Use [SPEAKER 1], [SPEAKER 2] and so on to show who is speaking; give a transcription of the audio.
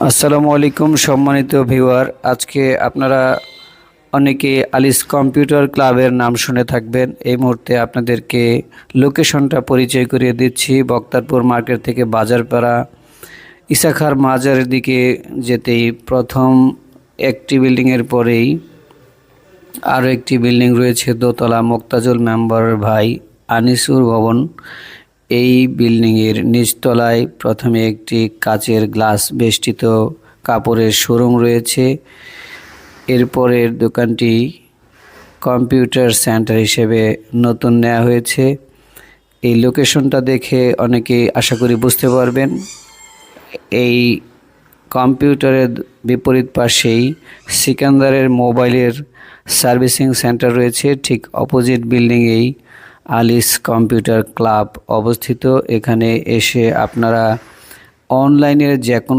[SPEAKER 1] আসসালামু আলাইকুম সম্মানিত ভিউয়ার। আজকে আপনারা অনেকে আলিস কম্পিউটার ক্লাবের নাম শুনে থাকবেন। এই মুহূর্তে আপনাদেরকে লোকেশনটা পরিচয় করিয়ে দিচ্ছি। বক্তারপুর মার্কেট থেকে বাজারপাড়া ইসাখার মাজারের দিকে যেতেই প্রথম একটি বিল্ডিংয়ের পরেই আরও একটি বিল্ডিং রয়েছে দোতলা, মুক্তাজুল মেম্বারের ভাই আনিসুর ভবন। এই বিল্ডিংয়ের নিচতলায় প্রথমে একটি কাচের গ্লাস বেষ্টিত কাপড়ের শোরুম রয়েছে। এরপরের দোকানটি কম্পিউটার সেন্টার হিসেবে নতুন নেওয়া হয়েছে। এই লোকেশনটা দেখে অনেকেই আশা করি বুঝতে পারবেন। এই কম্পিউটারের বিপরীত পাশেই সিকান্দারের মোবাইলের সার্ভিসিং সেন্টার রয়েছে। ঠিক অপোজিট বিল্ডিংয়েই আলিস কম্পিউটার ক্লাব অবস্থিত। এখানে এসে আপনারা অনলাইনের যে কোনো